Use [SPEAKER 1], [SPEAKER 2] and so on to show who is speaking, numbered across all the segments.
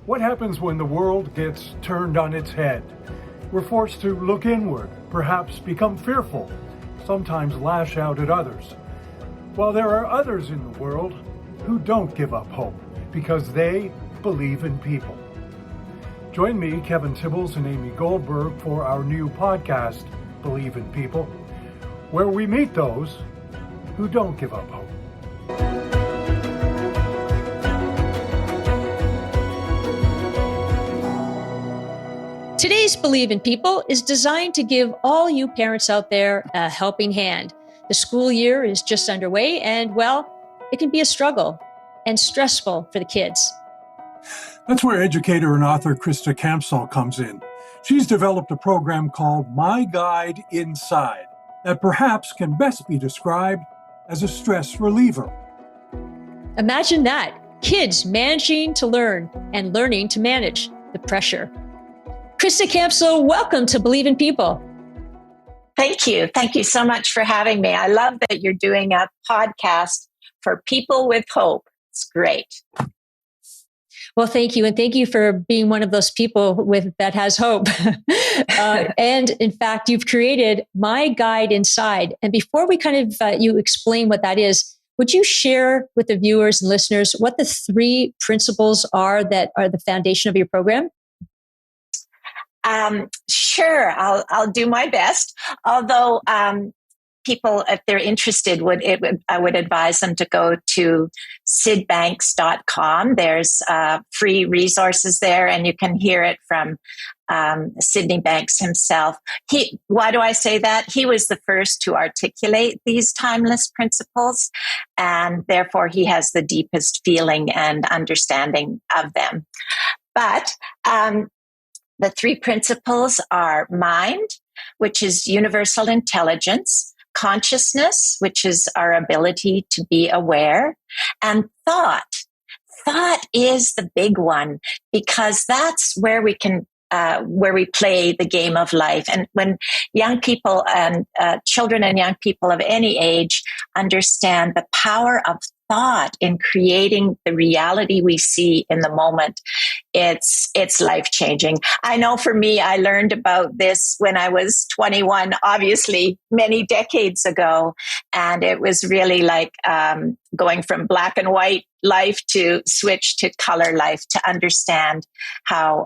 [SPEAKER 1] What happens when the world gets turned on its head? We're forced to look inward, perhaps become fearful, sometimes lash out at others. While there are others in the world who don't give up hope because they believe in people. Join me, Kevin Tibbles, and Amy Goldberg for our new podcast, Believe in People, where we meet those who don't give up hope.
[SPEAKER 2] Today's Believe in People is designed to give all you parents out there a helping hand. The school year is just underway and, well, it can be a struggle and stressful for the kids.
[SPEAKER 1] That's where educator and author Christa Campsall comes in. She's developed a program called My Guide Inside that perhaps can best be described as a stress reliever.
[SPEAKER 2] Imagine that, kids managing to learn and learning to manage the pressure. Christa Campsall, welcome to Believe in People.
[SPEAKER 3] Thank you. Thank you so much for having me. I love that you're doing a podcast for people with hope. It's great.
[SPEAKER 2] Well, thank you. And thank you for being one of those people that has hope. And in fact, you've created My Guide Inside. And before we you explain what that is, would you share with the viewers and listeners what the 3 principles are that are the foundation of your program?
[SPEAKER 3] Sure, I'll do my best. Although people, if they're interested, I would advise them to go to sidbanks.com. There's free resources there, and you can hear it from Sydney Banks himself. Why do I say that? He was the first to articulate these timeless principles, and therefore he has the deepest feeling and understanding of them. But the 3 principles are mind, which is universal intelligence, consciousness, which is our ability to be aware, and thought. Thought is the big one because that's where we can where we play the game of life. And when young people and children and young people of any age understand the power of thought in creating the reality we see in the moment, it's life-changing. I know for me, I learned about this when I was 21, obviously many decades ago. And it was really like going from black and white life to switch to color life, to understand how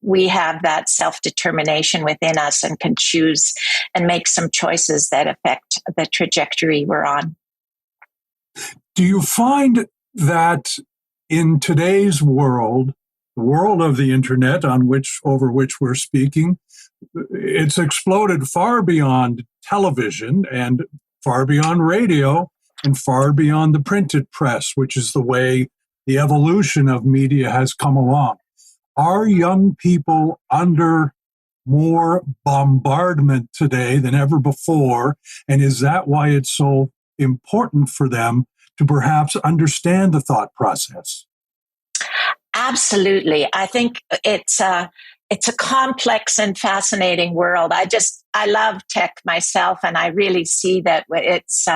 [SPEAKER 3] we have that self-determination within us and can choose and make some choices that affect the trajectory we're on.
[SPEAKER 1] Do you find that in today's world, the world of the internet over which we're speaking, it's exploded far beyond television and far beyond radio and far beyond the printed press, which is the way the evolution of media has come along? Are young people under more bombardment today than ever before? And is that why it's so important for them to perhaps understand the thought process?
[SPEAKER 3] Absolutely. I think it's a complex and fascinating world. I love tech myself, and I really see that it's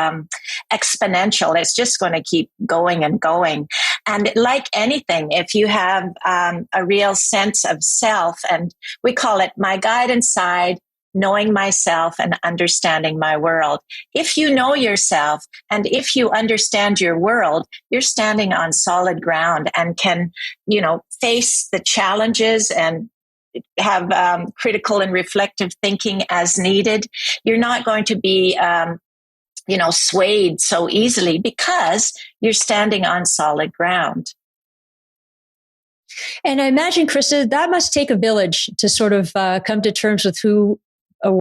[SPEAKER 3] exponential. It's just going to keep going and going. And like anything, if you have a real sense of self, and we call it My Guide Inside, knowing myself and understanding my world. If you know yourself and if you understand your world, you're standing on solid ground and can, face the challenges and have critical and reflective thinking as needed. You're not going to be, swayed so easily because you're standing on solid ground.
[SPEAKER 2] And I imagine, Christa, that must take a village to sort of come to terms with who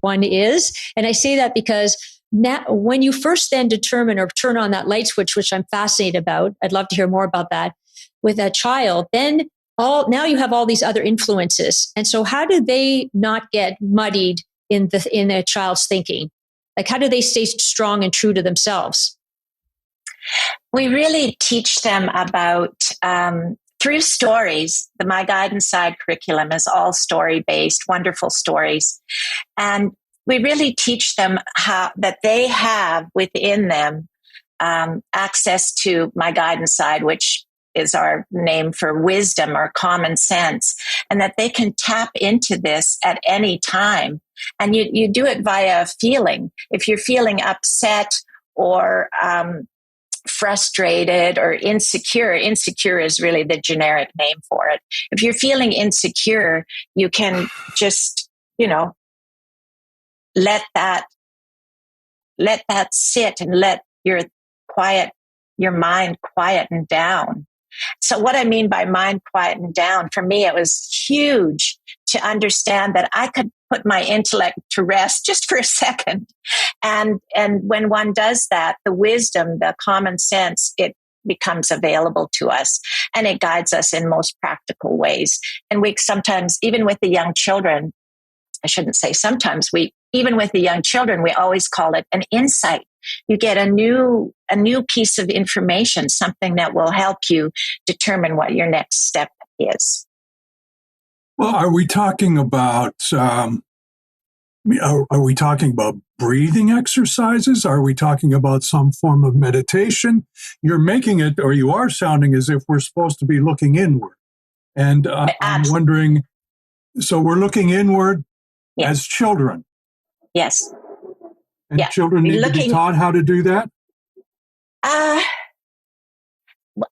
[SPEAKER 2] one is. And I say that because now, when you first then determine or turn on that light switch, which I'm fascinated about, I'd love to hear more about that with a child, then now you have all these other influences. And so how do they not get muddied in a child's thinking? Like, how do they stay strong and true to themselves?
[SPEAKER 3] We really teach them about through stories. The My Guide Inside curriculum is all story-based, wonderful stories. And we really teach them how that they have within them access to My Guide Inside, which is our name for wisdom or common sense, and that they can tap into this at any time. And you do it via feeling. If you're feeling upset or frustrated or insecure is really the generic name for it. If you're feeling insecure, you can just, let that sit and let your mind quieten down. So what I mean by mind quieten down, for me, it was huge to understand that I could put my intellect to rest just for a second. And when one does that, the wisdom, the common sense, it becomes available to us, and it guides us in most practical ways. And we sometimes, even with the young children, I shouldn't say sometimes, even with the young children, we always call it an insight. You get a new piece of information, something that will help you determine what your next step is.
[SPEAKER 1] Well, are we talking about breathing exercises? Are we talking about some form of meditation? You're making it, or you are sounding as if we're supposed to be looking inward. And I'm wondering, so we're looking inward as children.
[SPEAKER 3] Yes.
[SPEAKER 1] And children need to be taught how to do that?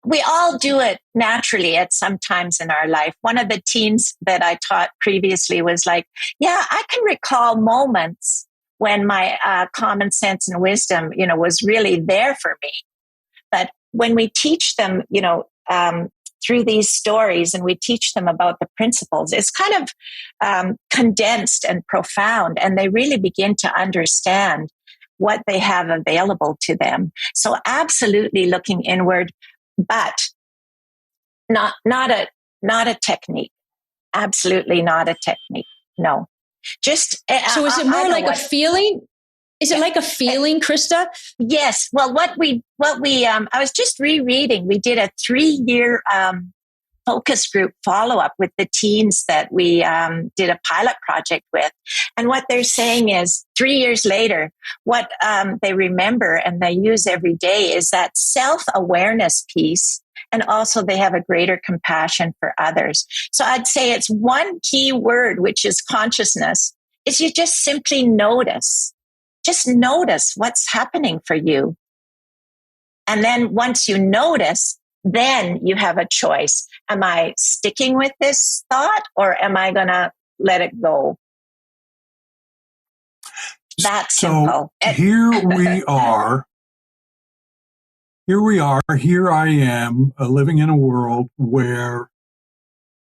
[SPEAKER 3] We all do it naturally at some times in our life. One of the teens that I taught previously was like, I can recall moments when my common sense and wisdom, was really there for me. But when we teach them, through these stories, and we teach them about the principles, it's kind of condensed and profound, and they really begin to understand what they have available to them. So absolutely looking inward, but not a technique. Absolutely not a technique. No. Just
[SPEAKER 2] so is it more like a feeling? Is it like a feeling, Christa?
[SPEAKER 3] Yes. Well, what we I was just rereading. We did a 3-year focus group follow-up with the teens that we did a pilot project with. And what they're saying is 3 years later, what they remember and they use every day is that self-awareness piece. And also they have a greater compassion for others. So I'd say it's one key word, which is consciousness, is you just simply notice. Just notice what's happening for you. And then once you notice, then you have a choice. Am I sticking with this thought, or am I going to let it go? That's simple.
[SPEAKER 1] Here we are. Here I am, living in a world where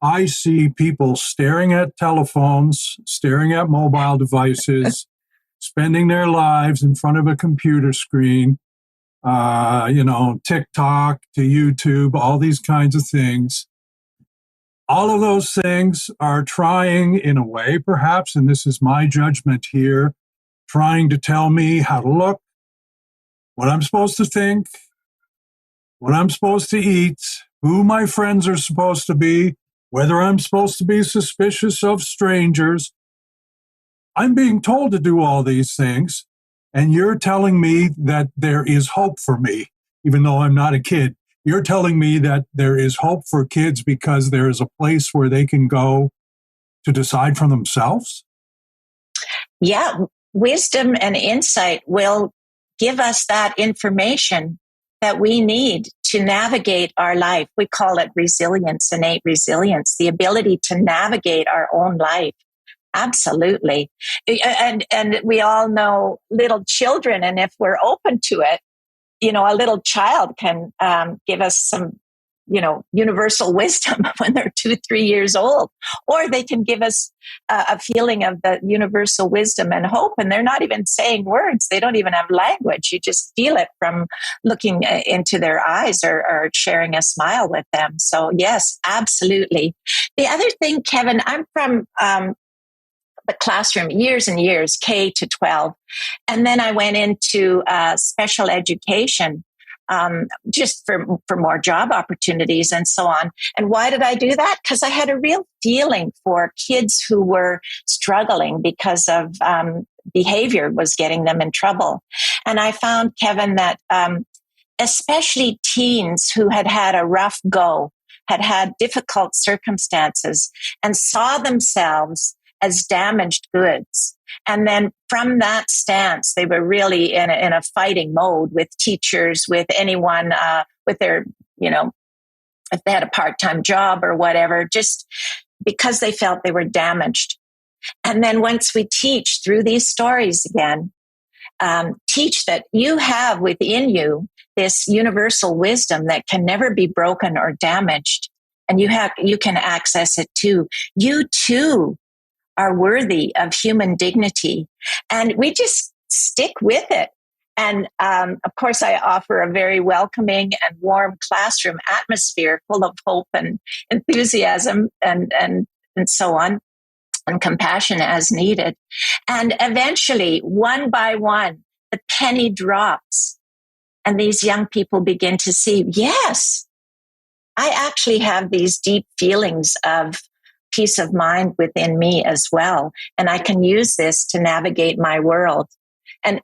[SPEAKER 1] I see people staring at telephones, staring at mobile devices, spending their lives in front of a computer screen, TikTok to YouTube, all these kinds of things. All of those things are trying, in a way, perhaps, and this is my judgment here, trying to tell me how to look, what I'm supposed to think, what I'm supposed to eat, who my friends are supposed to be, whether I'm supposed to be suspicious of strangers. I'm being told to do all these things, and you're telling me that there is hope for me, even though I'm not a kid. You're telling me that there is hope for kids because there is a place where they can go to decide for themselves?
[SPEAKER 3] Yeah, wisdom and insight will give us that information that we need to navigate our life. We call it resilience, innate resilience, the ability to navigate our own life. Absolutely. And we all know little children, and if we're open to it, a little child can give us some, universal wisdom when they're 2-3 years old, or they can give us a feeling of the universal wisdom and hope. And they're not even saying words. They don't even have language. You just feel it from looking into their eyes or sharing a smile with them. So yes, absolutely. The other thing, Kevin, I'm from the classroom years and years, K to 12. And then I went into special education just for more job opportunities and so on. And why did I do that? Because I had a real feeling for kids who were struggling because of behavior was getting them in trouble. And I found, Kevin, that especially teens who had had a rough go, had had difficult circumstances, and saw themselves as damaged goods. And then from that stance, they were really in a fighting mode with teachers, with anyone, with their, if they had a part-time job or whatever, just because they felt they were damaged. And then once we teach through these stories again, teach that you have within you this universal wisdom that can never be broken or damaged, and you can access it too. You too are worthy of human dignity, and we just stick with it. And of course, I offer a very welcoming and warm classroom atmosphere full of hope and enthusiasm and so on, and compassion as needed. And eventually, one by one, the penny drops, and these young people begin to see, yes, I actually have these deep feelings of peace of mind within me as well, and I can use this to navigate my world. And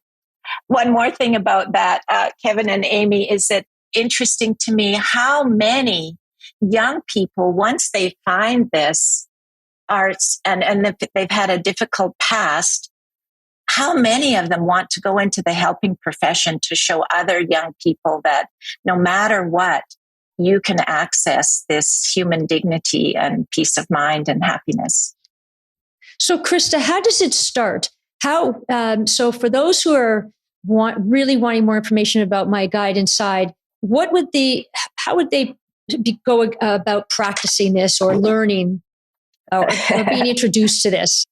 [SPEAKER 3] one more thing about that, Kevin and Amy, is that interesting to me how many young people, once they find this, and they've had a difficult past, how many of them want to go into the helping profession to show other young people that no matter what, you can access this human dignity and peace of mind and happiness.
[SPEAKER 2] So, Christa, how does it start? So for those who are really wanting more information about My Guide Inside, how would they go about practicing this or learning or being introduced to this?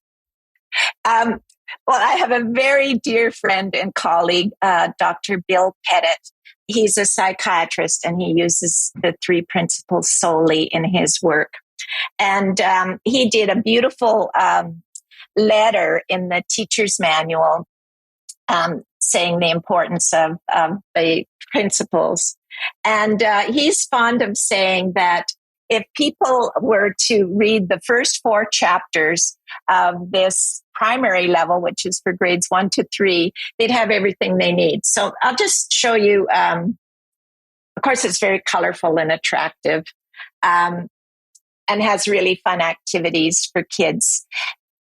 [SPEAKER 3] Well, I have a very dear friend and colleague, Dr. Bill Pettit. He's a psychiatrist, and he uses the 3 principles solely in his work. And he did a beautiful letter in the teacher's manual saying the importance of the principles. And he's fond of saying that if people were to read the first 4 chapters of this primary level, which is for grades 1 to 3, they'd have everything they need. So I'll just show you. Of course, it's very colorful and attractive, and has really fun activities for kids.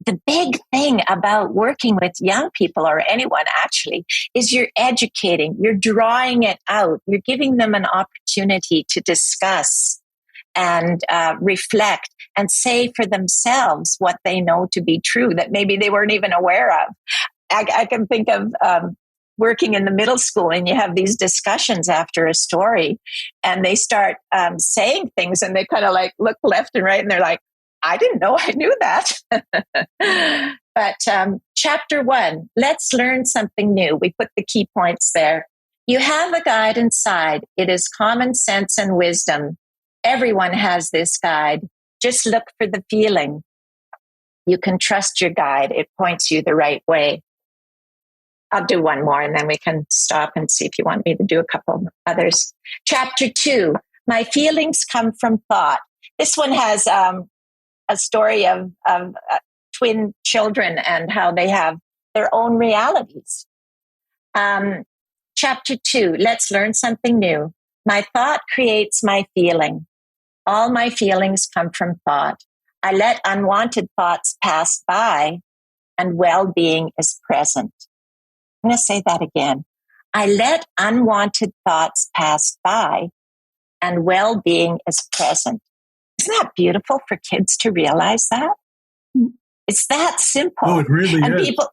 [SPEAKER 3] The big thing about working with young people, or anyone actually, is you're educating, you're drawing it out, you're giving them an opportunity to discuss and reflect and say for themselves what they know to be true that maybe they weren't even aware of. I can think of working in the middle school, and you have these discussions after a story, and they start saying things, and they kind of like look left and right, and they're like, I didn't know I knew that. But chapter 1, let's learn something new. We put the key points there. You have a guide inside. It is common sense and wisdom. Everyone has this guide. Just look for the feeling. You can trust your guide. It points you the right way. I'll do one more, and then we can stop and see if you want me to do a couple others. Chapter 2, my feelings come from thought. This one has a story of twin children and how they have their own realities. Chapter 2, let's learn something new. My thought creates my feeling. All my feelings come from thought. I let unwanted thoughts pass by, and well-being is present. I'm going to say that again. I let unwanted thoughts pass by, and well-being is present. Isn't that beautiful for kids to realize that? It's that simple.
[SPEAKER 1] Oh, it really
[SPEAKER 3] and
[SPEAKER 1] is.
[SPEAKER 3] People,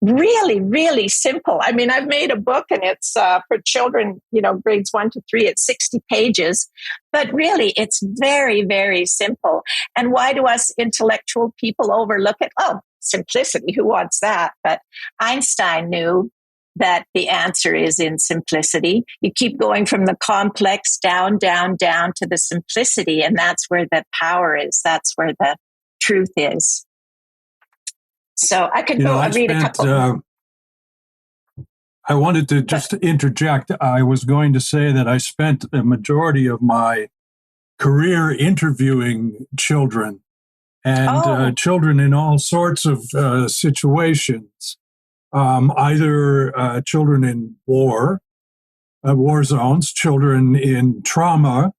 [SPEAKER 3] really, really simple. I mean, I've made a book, and it's for children, grades 1 to 3. It's 60 pages. But really, it's very, very simple. And why do us intellectual people overlook it? Oh, simplicity. Who wants that? But Einstein knew that the answer is in simplicity. You keep going from the complex down, down, down to the simplicity. And that's where the power is. That's where the truth is. So I could read a couple.
[SPEAKER 1] I wanted to just interject. I was going to say that I spent a majority of my career interviewing children and children in all sorts of situations, either children in war war zones, children in trauma,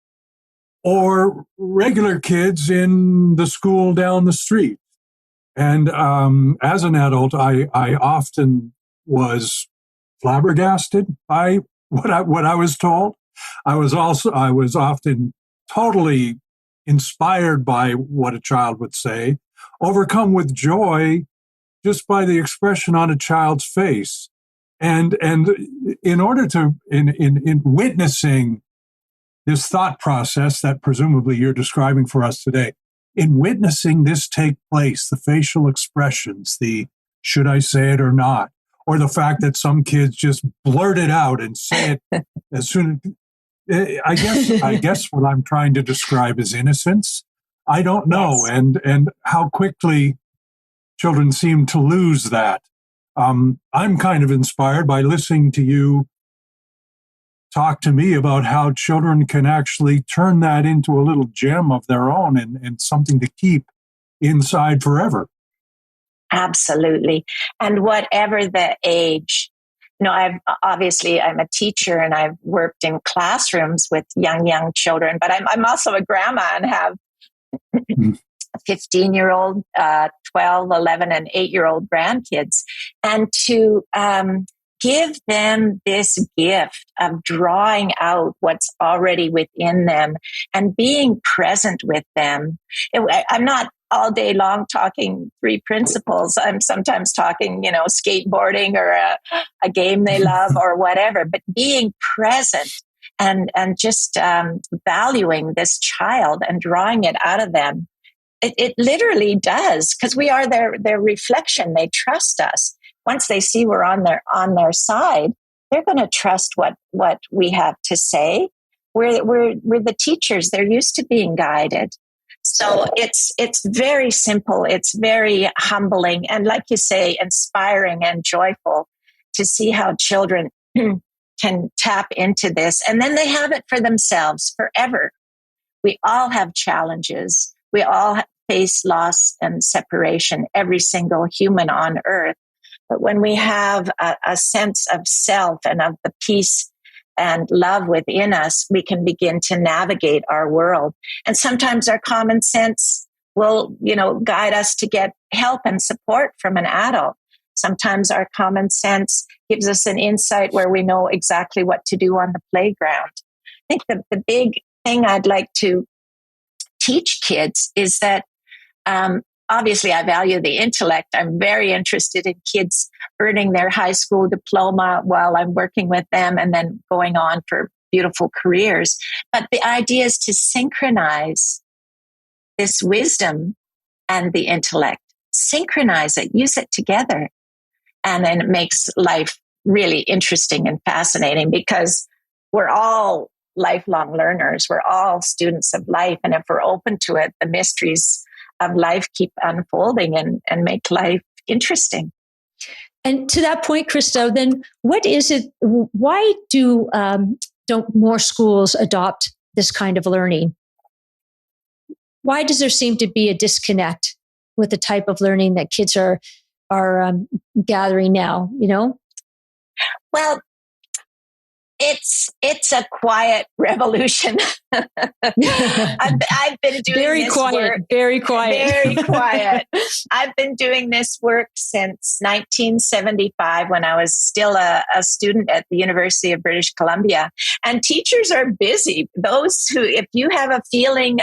[SPEAKER 1] or regular kids in the school down the street. And as an adult, I often was flabbergasted by what I was told. I was often totally inspired by what a child would say, overcome with joy just by the expression on a child's face. And in order to in witnessing this thought process that presumably you're describing for us today, in witnessing this take place, the facial expressions, the should I say it or not, or the fact that some kids just blurt it out and say it as soon as, I guess what I'm trying to describe is innocence. I don't know,
[SPEAKER 3] Yes.
[SPEAKER 1] and how quickly children seem to lose that. I'm kind of inspired by listening to you talk to me about how children can actually turn that into a little gem of their own and something to keep inside forever.
[SPEAKER 3] Absolutely. And whatever the age, I'm a teacher and I've worked in classrooms with young children, but I'm also a grandma and have a 15-year-old, 12, 11, and 8-year-old grandkids. And to give them this gift of drawing out what's already within them and being present with them. I'm not all day long talking 3 principles. I'm sometimes talking, skateboarding or a game they love or whatever, but being present and just valuing this child and drawing it out of them. It literally does, because we are their reflection. They trust us. Once they see we're on their side, they're going to trust what we have to say. We're the teachers. They're used to being guided. So it's very simple. It's very humbling, and like you say, inspiring and joyful to see how children can tap into this, and then they have it for themselves forever. We all have challenges. We all face loss and separation, every single human on earth. But when we have a sense of self and of the peace and love within us, we can begin to navigate our world. And sometimes our common sense will, guide us to get help and support from an adult. Sometimes our common sense gives us an insight where we know exactly what to do on the playground. I think the big thing I'd like to teach kids is that obviously I value the intellect. I'm very interested in kids earning their high school diploma while I'm working with them and then going on for beautiful careers. But the idea is to synchronize this wisdom and the intellect. Synchronize it, use it together. And then it makes life really interesting and fascinating, because we're all lifelong learners. We're all students of life. And if we're open to it, the mysteries of life keep unfolding and make life interesting.
[SPEAKER 2] And to that point, Christa, then what is it? Why don't more schools adopt this kind of learning? Why does there seem to be a disconnect with the type of learning that kids are gathering now?
[SPEAKER 3] Well, it's a quiet revolution. I've been doing
[SPEAKER 2] very
[SPEAKER 3] this
[SPEAKER 2] quiet,
[SPEAKER 3] work.
[SPEAKER 2] Very quiet.
[SPEAKER 3] Very quiet. I've been doing this work since 1975, when I was still a student at the University of British Columbia. And teachers are busy. Those who, if you have a feeling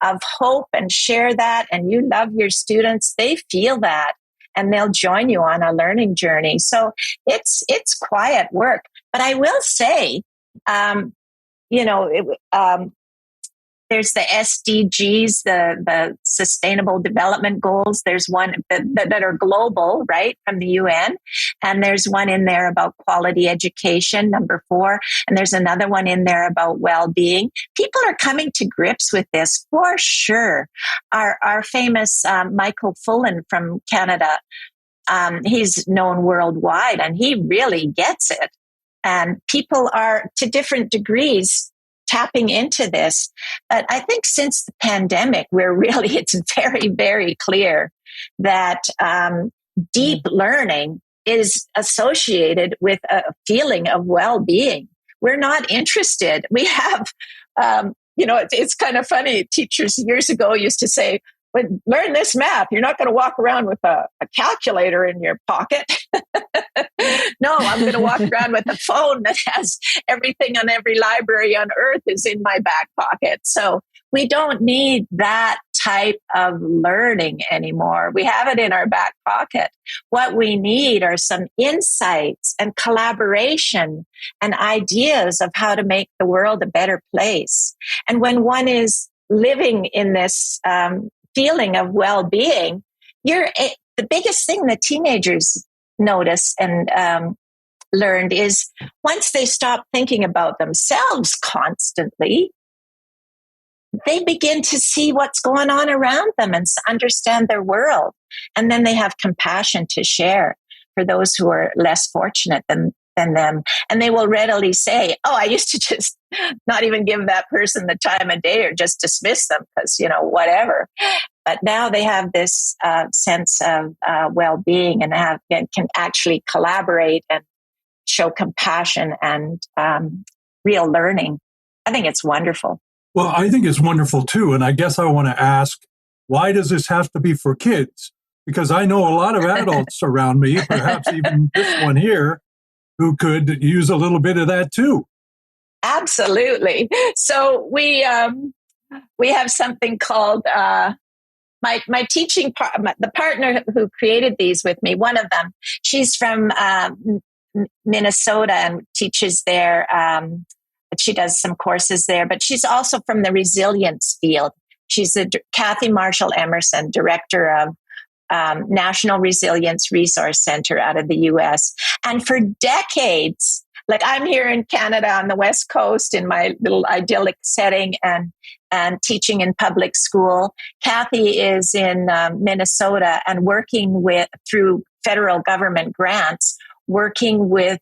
[SPEAKER 3] of hope and share that, and you love your students, they feel that, and they'll join you on a learning journey. So it's quiet work. But I will say, there's the SDGs, the Sustainable Development Goals. There's one that are global, right, from the UN. And there's one in there about quality education, number 4. And there's another one in there about well-being. People are coming to grips with this for sure. Our famous Michael Fullan from Canada, he's known worldwide, and he really gets it. And people are, to different degrees, tapping into this. But I think since the pandemic, it's very, very clear that deep learning is associated with a feeling of well-being. we're not interested. We have, it's kind of funny. Teachers years ago used to say, learn this math. You're not going to walk around with a calculator in your pocket. No, I'm going to walk around with a phone that has everything on every library on earth is in my back pocket. So we don't need that type of learning anymore. We have it in our back pocket. What we need are some insights and collaboration and ideas of how to make the world a better place. And when one is living in this feeling of well-being, the biggest thing that teenagers notice and learned is once they stop thinking about themselves constantly, they begin to see what's going on around them and understand their world. And then they have compassion to share for those who are less fortunate than them. And they will readily say, oh, I used to just not even give that person the time of day or just dismiss them because, whatever. But now they have this sense of well-being and can actually collaborate and show compassion and real learning. I think it's wonderful.
[SPEAKER 1] Well, I think it's wonderful too. And I guess I want to ask, why does this have to be for kids? Because I know a lot of adults around me, perhaps even this one here, who could use a little bit of that too.
[SPEAKER 3] Absolutely. So we have something called my teaching the partner who created these with me. One of them, she's from Minnesota and teaches there. She does some courses there, but she's also from the resilience field. She's Kathy Marshall Emerson, director of National Resilience Resource Center out of the U.S. And for decades, like I'm here in Canada on the West Coast in my little idyllic setting and teaching in public school. Kathy is in Minnesota and working through federal government grants, working with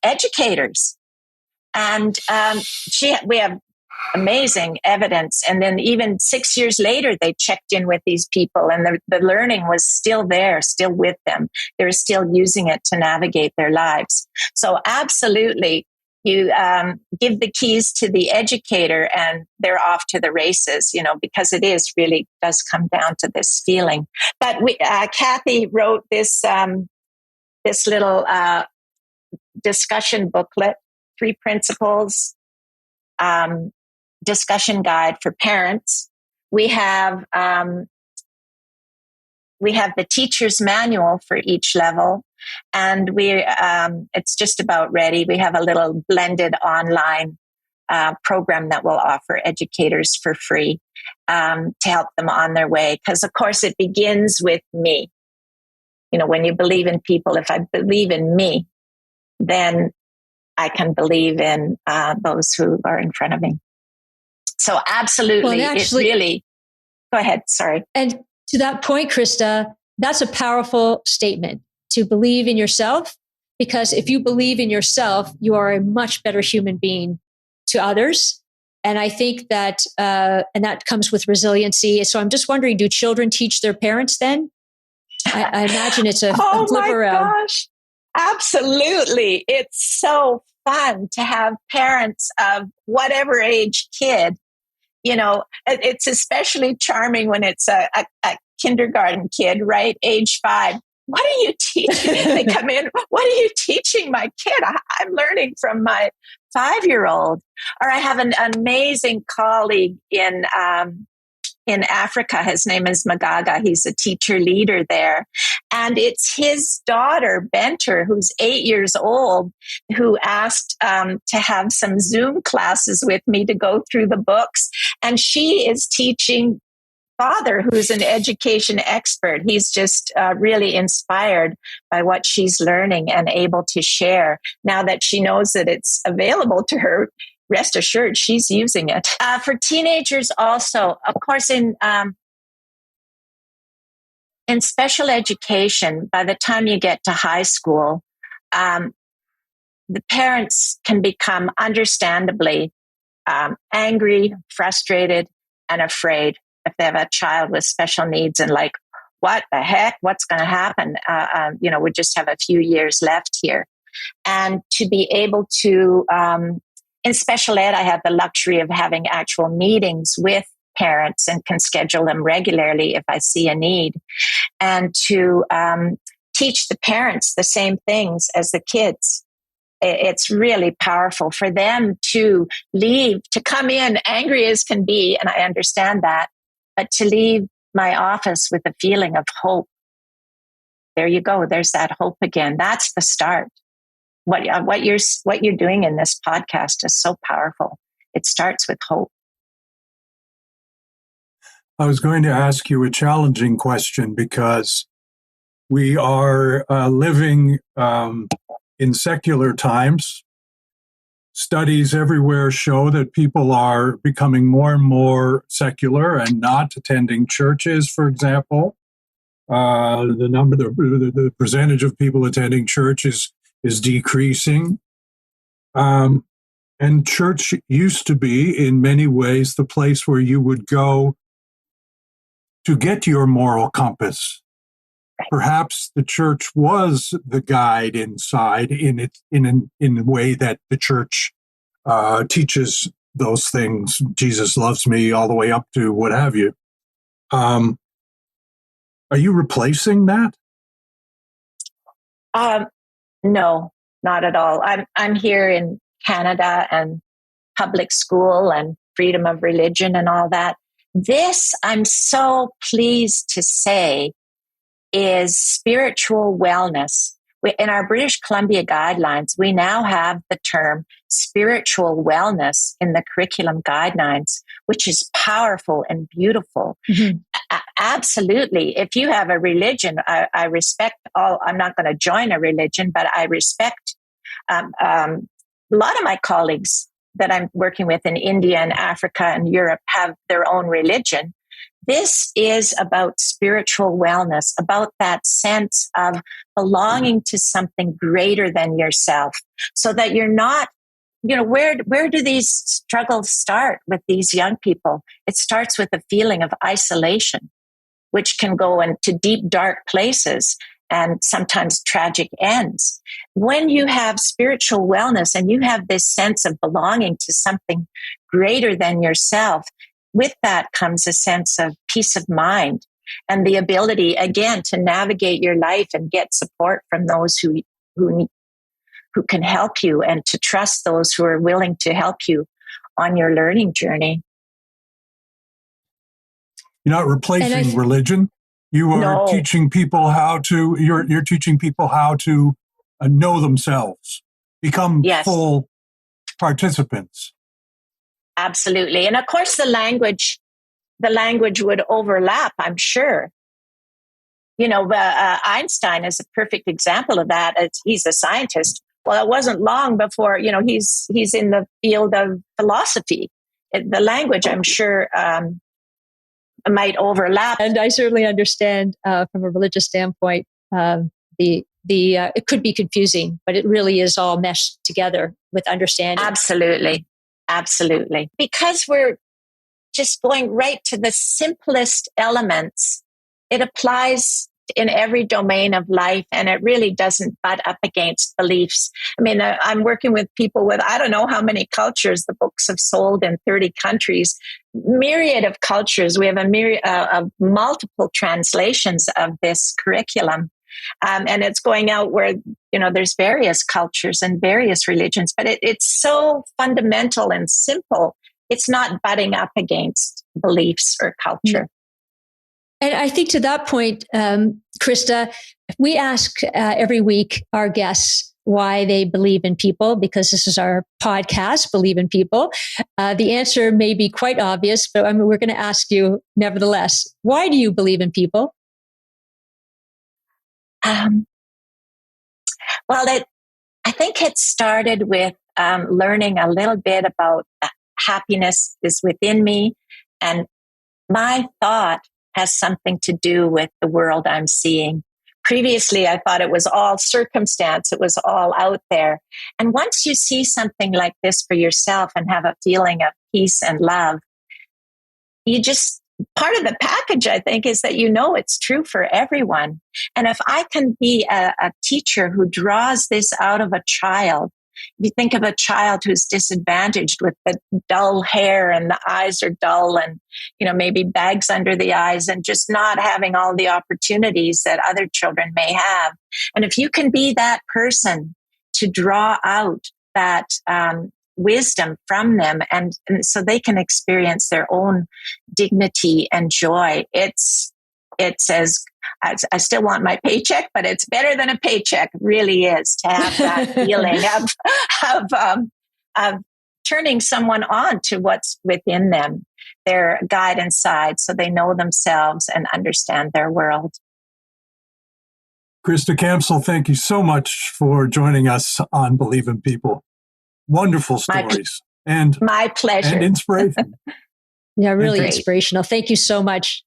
[SPEAKER 3] educators. And we have amazing evidence. And then even 6 years later, they checked in with these people and the learning was still there, still with them. They're still using it to navigate their lives. So absolutely, you give the keys to the educator and they're off to the races, because it really does come down to this feeling. But Kathy wrote this little discussion booklet, 3 principles, discussion guide for parents. We have the teacher's manual for each level, and it's just about ready. We have a little blended online program that we'll offer educators for free to help them on their way. Because of course it begins with me. When you believe in people, if I believe in me, then I can believe in those who are in front of me. So absolutely, go ahead, sorry.
[SPEAKER 2] And to that point, Christa, that's a powerful statement, to believe in yourself, because if you believe in yourself, you are a much better human being to others. And I think that, and that comes with resiliency. So I'm just wondering, do children teach their parents then? I imagine it's a flip around.
[SPEAKER 3] Gosh. Absolutely. It's so fun to have parents of whatever age kid. It's especially charming when it's a kindergarten kid, right? Age 5. What are you teaching? They come in. What are you teaching my kid? I'm learning from my 5-year-old. Or I have an amazing colleague in Africa. His name is Magaga. He's a teacher leader there. And it's his daughter, Benter, who's 8 years old, who asked to have some Zoom classes with me to go through the books. And she is teaching father, who's an education expert. He's just really inspired by what she's learning and able to share. Now that she knows that it's available to her, rest assured, she's using it. For teenagers also, of course, in special education, by the time you get to high school, the parents can become understandably angry, frustrated, and afraid if they have a child with special needs and like, what the heck? What's going to happen? We just have a few years left here. And to be able to in special ed, I have the luxury of having actual meetings with parents and can schedule them regularly if I see a need, and to teach the parents the same things as the kids. It's really powerful for them to leave, to come in angry as can be, and I understand that, but to leave my office with a feeling of hope. There you go. There's that hope again. That's the start. What you're doing in this podcast is so powerful. It starts with hope.
[SPEAKER 1] I was going to ask you a challenging question because we are living in secular times. Studies everywhere show that people are becoming more and more secular and not attending churches, for example. The percentage of people attending church is decreasing. And church used to be, in many ways, the place where you would go to get your moral compass. Perhaps the church was the guide inside in a way that the church teaches those things. Jesus loves me, all the way up to what have you. Are you replacing that?
[SPEAKER 3] No, not at all. I'm here in Canada, and public school and freedom of religion and all that. This, I'm so pleased to say, is spiritual wellness. In our British Columbia guidelines, we now have the term spiritual wellness in the curriculum guidelines, which is powerful and beautiful. Mm-hmm. Absolutely. If you have a religion, I respect all. I'm not going to join a religion, but I respect a lot of my colleagues that I'm working with in India and Africa and Europe have their own religion. This is about spiritual wellness, about that sense of belonging to something greater than yourself, so that you're not, where do these struggles start with these young people? It starts with a feeling of isolation, which can go into deep, dark places and sometimes tragic ends. When you have spiritual wellness and you have this sense of belonging to something greater than yourself, with that comes a sense of peace of mind and the ability, again, to navigate your life and get support from those who can help you, and to trust those who are willing to help you on your learning journey.
[SPEAKER 1] You're not replacing religion. You are teaching people how to. You're teaching people how to know themselves, become full participants.
[SPEAKER 3] Absolutely, and of course, the language would overlap, I'm sure. Einstein is a perfect example of that. He's a scientist. Well, it wasn't long before he's in the field of philosophy. The language, I'm sure, might overlap.
[SPEAKER 2] And I certainly understand from a religious standpoint, it could be confusing, but it really is all meshed together with understanding.
[SPEAKER 3] Absolutely. Because we're just going right to the simplest elements, it applies in every domain of life, and it really doesn't butt up against beliefs. I mean, I'm working with people with, I don't know how many cultures. The books have sold in 30 countries, myriad of cultures. We have a myriad of multiple translations of this curriculum. And it's going out where, there's various cultures and various religions, but it's so fundamental and simple. It's not butting up against beliefs or culture.
[SPEAKER 2] And I think to that point, Christa, we ask every week our guests why they believe in people, because this is our podcast, Believe in People. The answer may be quite obvious, but we're going to ask you nevertheless. Why do you believe in people?
[SPEAKER 3] I think it started with learning a little bit about happiness is within me, and my thought has something to do with the world I'm seeing. Previously, I thought it was all circumstance. It was all out there. And once you see something like this for yourself and have a feeling of peace and love, part of the package, I think, is that it's true for everyone. And if I can be a teacher who draws this out of a child you think of a child who's disadvantaged with the dull hair and the eyes are dull and, maybe bags under the eyes and just not having all the opportunities that other children may have. And if you can be that person to draw out that wisdom from them and so they can experience their own dignity and joy, it says, I still want my paycheck, but it's better than a paycheck, really is, to have that feeling of turning someone on to what's within them, their guidance side, so they know themselves and understand their world.
[SPEAKER 1] Christa Campsall, thank you so much for joining us on Believe in People. Wonderful stories.
[SPEAKER 3] My pleasure.
[SPEAKER 1] And inspiration.
[SPEAKER 2] Yeah, really inspirational. Thank you so much.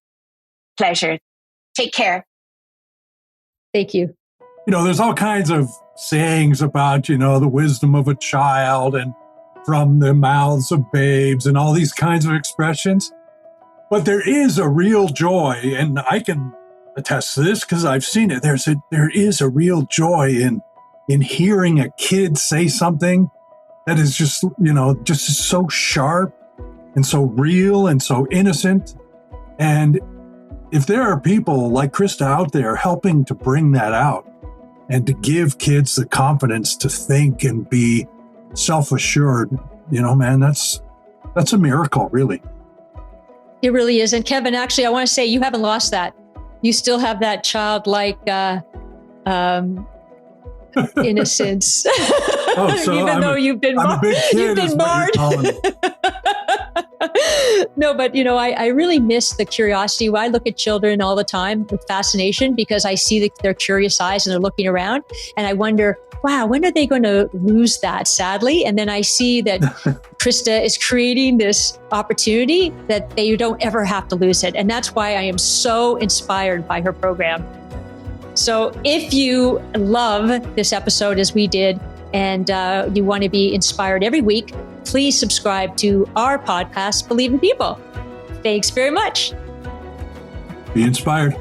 [SPEAKER 3] Pleasure. Take care.
[SPEAKER 2] Thank you.
[SPEAKER 1] There's all kinds of sayings about, the wisdom of a child and from the mouths of babes and all these kinds of expressions. But there is a real joy, and I can attest to this because I've seen it. There is a real joy in hearing a kid say something that is just so sharp and so real and so innocent. And if there are people like Christa out there helping to bring that out and to give kids the confidence to think and be self-assured, man, that's a miracle, really.
[SPEAKER 2] It really is. And Kevin, actually, I want to say you haven't lost that. You still have that childlike innocence.
[SPEAKER 1] Oh, so
[SPEAKER 2] even though you've been
[SPEAKER 1] I'm a big kid,
[SPEAKER 2] you've been marred. No, but I really miss the curiosity. I look at children all the time with fascination because I see their curious eyes and they're looking around, and I wonder, wow, when are they going to lose that? Sadly, and then I see that Christa is creating this opportunity that they don't ever have to lose it, and that's why I am so inspired by her program. So if you love this episode as we did, and you want to be inspired every week, please subscribe to our podcast, Believe in People. Thanks very much.
[SPEAKER 1] Be inspired.